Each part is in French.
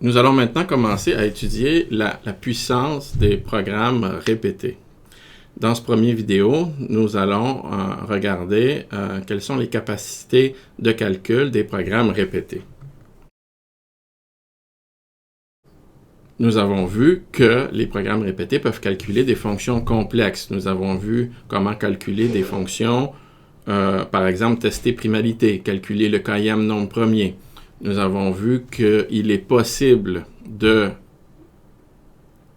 Nous allons maintenant commencer à étudier la puissance des programmes répétés. Dans ce premier vidéo, nous allons regarder quelles sont les capacités de calcul des programmes répétés. Nous avons vu que les programmes répétés peuvent calculer des fonctions complexes. Nous avons vu comment calculer des fonctions, par exemple, tester primalité, calculer le k-ième nombre premier. Nous avons vu qu'il est possible de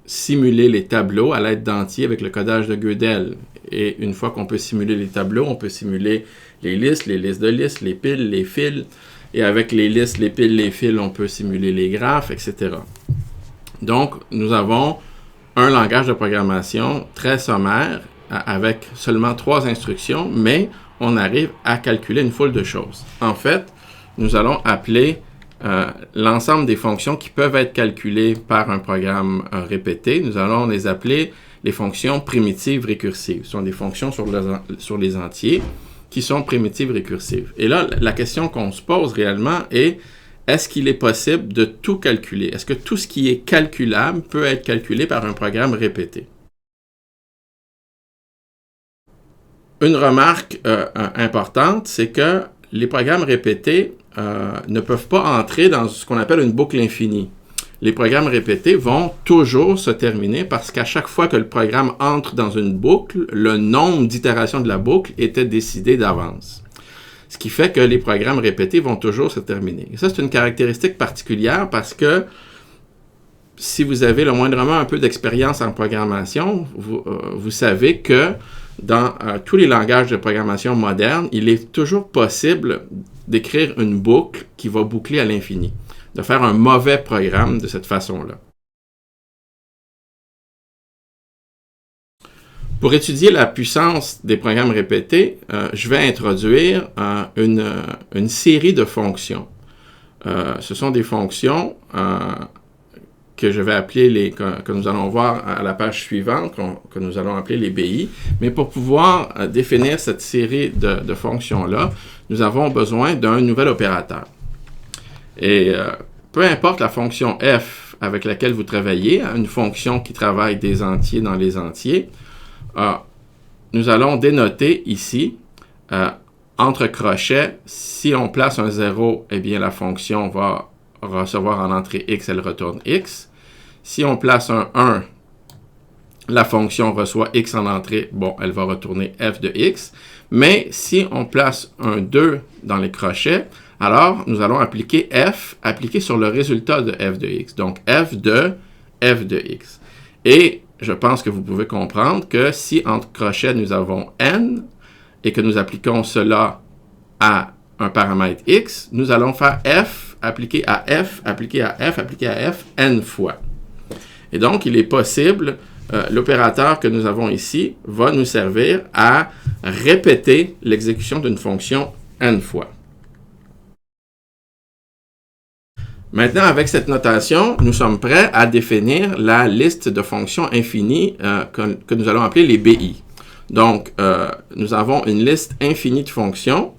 simuler les tableaux à l'aide d'entiers avec le codage de Gödel. Et une fois qu'on peut simuler les tableaux, on peut simuler les listes de listes, les piles, les fils. Et avec les listes, les piles, les fils, on peut simuler les graphes, etc. Donc, nous avons un langage de programmation très sommaire avec seulement 3 instructions, mais on arrive à calculer une foule de choses. En fait, nous allons appeler l'ensemble des fonctions qui peuvent être calculées par un programme répété. Nous allons les appeler les fonctions primitives récursives. Ce sont des fonctions sur les entiers qui sont primitives récursives. Et là, la question qu'on se pose réellement est: est-ce qu'il est possible de tout calculer? Est-ce que tout ce qui est calculable peut être calculé par un programme répété? Une remarque importante, c'est que les programmes répétés ne peuvent pas entrer dans ce qu'on appelle une boucle infinie. Les programmes répétés vont toujours se terminer parce qu'à chaque fois que le programme entre dans une boucle, le nombre d'itérations de la boucle était décidé d'avance. Ce qui fait que les programmes répétés vont toujours se terminer. Et ça, c'est une caractéristique particulière parce que si vous avez le moindrement un peu d'expérience en programmation, vous savez que dans tous les langages de programmation modernes, il est toujours possible d'écrire une boucle qui va boucler à l'infini, de faire un mauvais programme de cette façon-là. Pour étudier la puissance des programmes répétés, je vais introduire une série de fonctions. Ce sont des fonctions que je vais appeler que nous allons voir à la page suivante, que nous allons appeler les BI. Mais pour pouvoir définir cette série de fonctions-là, nous avons besoin d'un nouvel opérateur. Et peu importe la fonction f avec laquelle vous travaillez, une fonction qui travaille des entiers dans les entiers, nous allons dénoter ici, entre crochets, si on place un 0, eh bien la fonction va recevoir en entrée x, elle retourne x. Si on place un 1, la fonction reçoit x en entrée, bon, elle va retourner f de x. Mais si on place un 2 dans les crochets, alors nous allons appliquer f, appliqué sur le résultat de f de x. Donc f de x. Et je pense que vous pouvez comprendre que si entre crochets nous avons n et que nous appliquons cela à un paramètre x, nous allons faire f, appliqué à f, appliqué à f, appliqué à f, n fois. Et donc, il est possible, l'opérateur que nous avons ici va nous servir à répéter l'exécution d'une fonction n fois. Maintenant, avec cette notation, nous sommes prêts à définir la liste de fonctions infinies que nous allons appeler les BI. Donc, nous avons une liste infinie de fonctions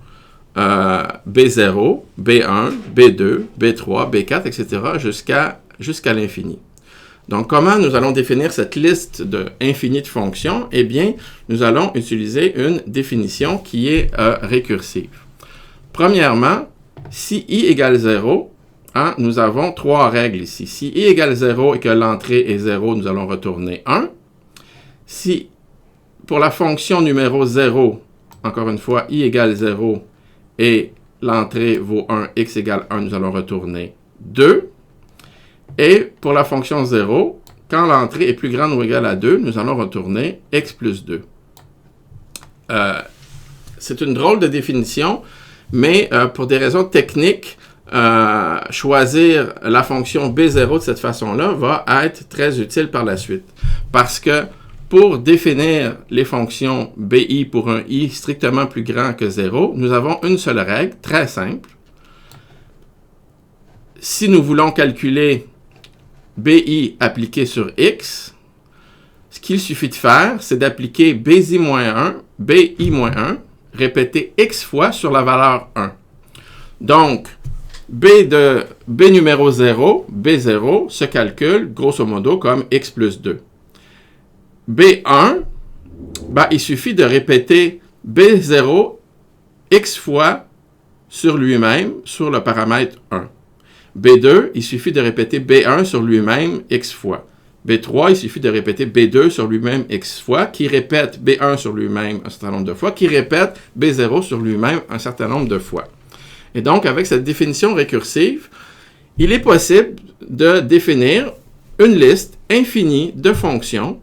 B0, B1, B2, B3, B4, etc. jusqu'à l'infini. Donc, comment nous allons définir cette liste infinie de fonctions? Eh bien, nous allons utiliser une définition qui est récursive. Premièrement, si i égale 0, nous avons 3 règles ici. Si i égale 0 et que l'entrée est 0, nous allons retourner 1. Si, pour la fonction numéro 0, encore une fois, i égale 0 et l'entrée vaut 1, x égale 1, nous allons retourner 2. Et pour la fonction 0, quand l'entrée est plus grande ou égale à 2, nous allons retourner x plus 2. C'est une drôle de définition, mais pour des raisons techniques, choisir la fonction B0 de cette façon-là va être très utile par la suite. Parce que pour définir les fonctions BI pour un i strictement plus grand que 0, nous avons une seule règle, très simple. Si nous voulons calculer BI appliqué sur x, ce qu'il suffit de faire, c'est d'appliquer BI-1, BI-1, répété x fois sur la valeur 1. Donc, B numéro 0, B0, se calcule grosso modo comme x plus 2. B1, ben, il suffit de répéter B0 x fois sur lui-même sur le paramètre 1. B2, il suffit de répéter B1 sur lui-même x fois. B3, il suffit de répéter B2 sur lui-même x fois, qui répète B1 sur lui-même un certain nombre de fois, qui répète B0 sur lui-même un certain nombre de fois. Et donc, avec cette définition récursive, il est possible de définir une liste infinie de fonctions,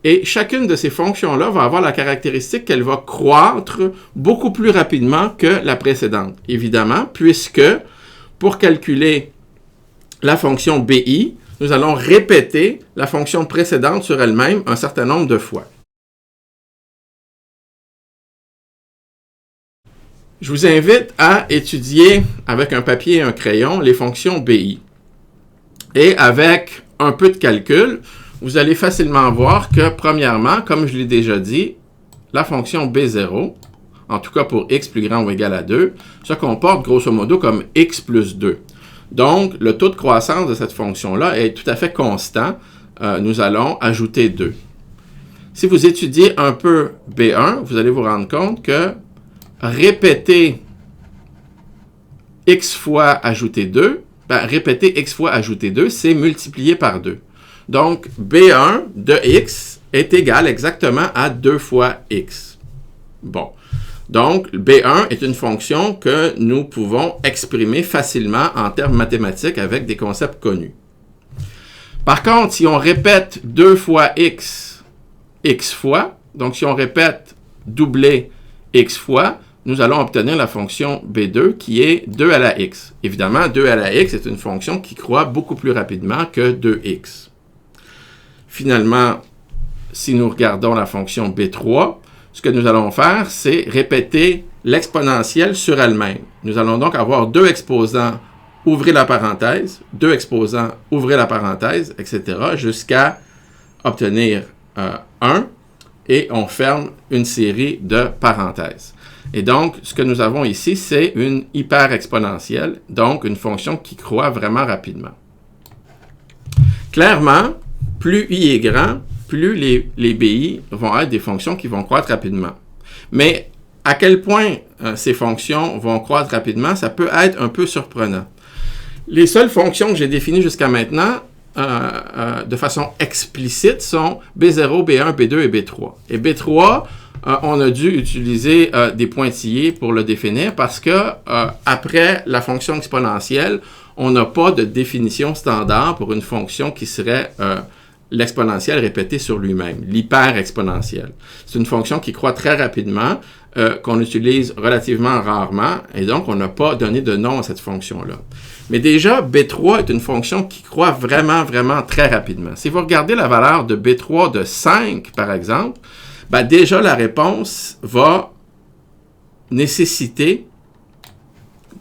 et chacune de ces fonctions-là va avoir la caractéristique qu'elle va croître beaucoup plus rapidement que la précédente. Évidemment, puisque pour calculer la fonction BI, nous allons répéter la fonction précédente sur elle-même un certain nombre de fois. Je vous invite à étudier avec un papier et un crayon les fonctions BI. Et avec un peu de calcul, vous allez facilement voir que, premièrement, comme je l'ai déjà dit, la fonction B0, en tout cas pour x plus grand ou égal à 2, se comporte grosso modo comme x plus 2. Donc, le taux de croissance de cette fonction-là est tout à fait constant. Nous allons ajouter 2. Si vous étudiez un peu B1, vous allez vous rendre compte que répéter x fois ajouter 2, répéter x fois ajouter 2, c'est multiplier par 2. Donc, B1 de x est égal exactement à 2 fois x. Bon. Donc, B1 est une fonction que nous pouvons exprimer facilement en termes mathématiques avec des concepts connus. Par contre, si on répète 2 fois x, x fois, donc si on répète doubler x fois, nous allons obtenir la fonction B2 qui est 2 à la x. Évidemment, 2 à la x est une fonction qui croît beaucoup plus rapidement que 2x. Finalement, si nous regardons la fonction B3, ce que nous allons faire, c'est répéter l'exponentielle sur elle-même. Nous allons donc avoir 2 exposants, ouvrez la parenthèse, 2 exposants, ouvrez la parenthèse, etc., jusqu'à obtenir 1, et on ferme une série de parenthèses. Et donc, ce que nous avons ici, c'est une hyperexponentielle, donc une fonction qui croît vraiment rapidement. Clairement, plus i est grand, plus les BI vont être des fonctions qui vont croître rapidement. Mais à quel point ces fonctions vont croître rapidement, ça peut être un peu surprenant. Les seules fonctions que j'ai définies jusqu'à maintenant, de façon explicite, sont B0, B1, B2 et B3. Et B3, on a dû utiliser des pointillés pour le définir parce que après la fonction exponentielle, on n'a pas de définition standard pour une fonction qui serait l'exponentielle répétée sur lui-même, l'hyperexponentielle. C'est une fonction qui croît très rapidement, qu'on utilise relativement rarement, et donc on n'a pas donné de nom à cette fonction-là. Mais déjà, B3 est une fonction qui croît vraiment, vraiment très rapidement. Si vous regardez la valeur de B3 de 5, par exemple, ben déjà la réponse va nécessiter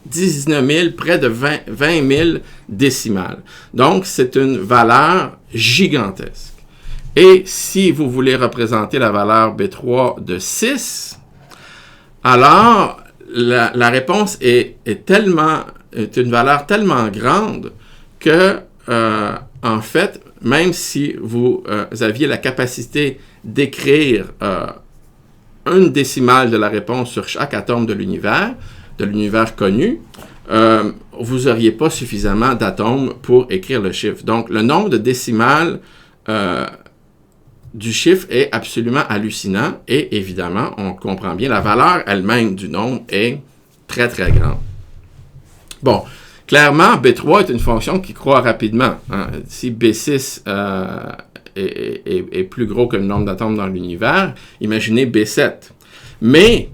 19 000, près de 20 000 décimales. Donc, c'est une valeur gigantesque. Et si vous voulez représenter la valeur B3 de 6, alors la réponse est une valeur tellement grande que, en fait, même si vous aviez la capacité d'écrire une décimale de la réponse sur chaque atome de l'univers connu, vous n'auriez pas suffisamment d'atomes pour écrire le chiffre. Donc, le nombre de décimales du chiffre est absolument hallucinant et évidemment, on comprend bien, la valeur elle-même du nombre est très, très grande. Bon, clairement, B3 est une fonction qui croît rapidement. Hein. Si B6 est plus gros que le nombre d'atomes dans l'univers, imaginez B7. Mais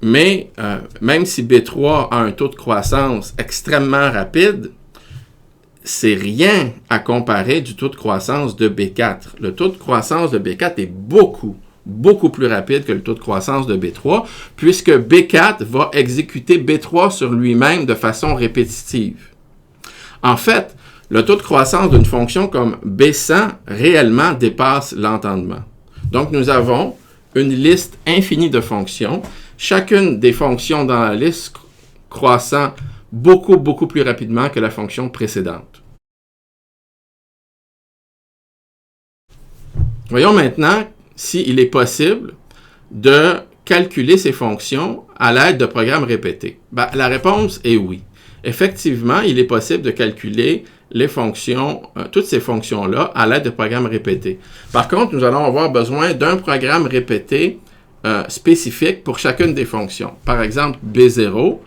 même si B3 a un taux de croissance extrêmement rapide, c'est rien à comparer du taux de croissance de B4. Le taux de croissance de B4 est beaucoup plus rapide que le taux de croissance de B3, puisque B4 va exécuter B3 sur lui-même de façon répétitive. En fait, le taux de croissance d'une fonction comme B100 réellement dépasse l'entendement. Donc, nous avons une liste infinie de fonctions. Chacune des fonctions dans la liste croissant beaucoup plus rapidement que la fonction précédente. Voyons maintenant s'il est possible de calculer ces fonctions à l'aide de programmes répétés. Ben, la réponse est oui. Effectivement, il est possible de calculer les fonctions, toutes ces fonctions-là à l'aide de programmes répétés. Par contre, nous allons avoir besoin d'un programme répété spécifique pour chacune des fonctions. Par exemple, B0,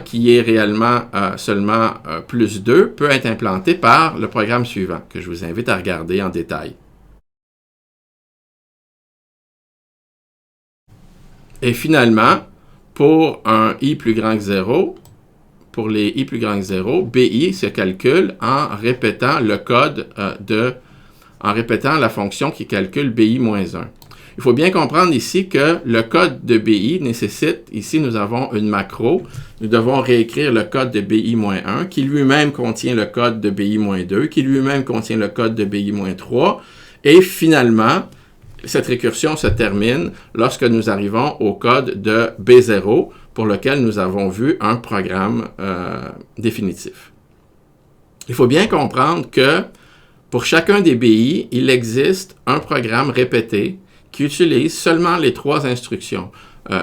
qui est réellement seulement plus 2, peut être implanté par le programme suivant, que je vous invite à regarder en détail. Et finalement, pour un i plus grand que 0, pour les i plus grand que 0, bi se calcule en répétant le code en répétant la fonction qui calcule bi moins 1. Il faut bien comprendre ici que le code de bi nécessite, ici nous avons une macro, nous devons réécrire le code de bi moins 1, qui lui-même contient le code de bi moins 2, qui lui-même contient le code de bi moins 3, et finalement, cette récursion se termine lorsque nous arrivons au code de B0 pour lequel nous avons vu un programme définitif. Il faut bien comprendre que pour chacun des BI, il existe un programme répété qui utilise seulement les 3 instructions.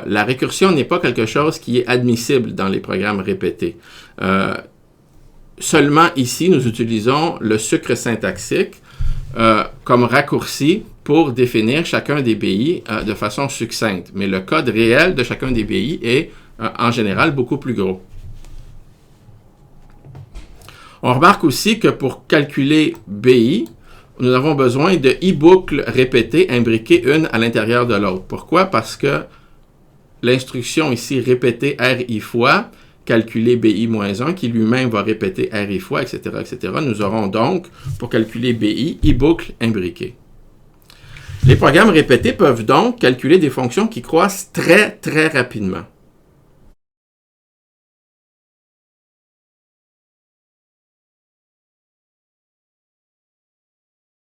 La récursion n'est pas quelque chose qui est admissible dans les programmes répétés. Seulement ici, nous utilisons le sucre syntaxique comme raccourci pour définir chacun des BI de façon succincte. Mais le code réel de chacun des BI est en général beaucoup plus gros. On remarque aussi que pour calculer BI, nous avons besoin de i-boucles répétées imbriquées une à l'intérieur de l'autre. Pourquoi? Parce que l'instruction ici répéter RI fois, calculer BI-1, qui lui-même va répéter RI fois, etc., etc. Nous aurons donc, pour calculer BI, i-boucles imbriquées. Les programmes répétés peuvent donc calculer des fonctions qui croissent très rapidement.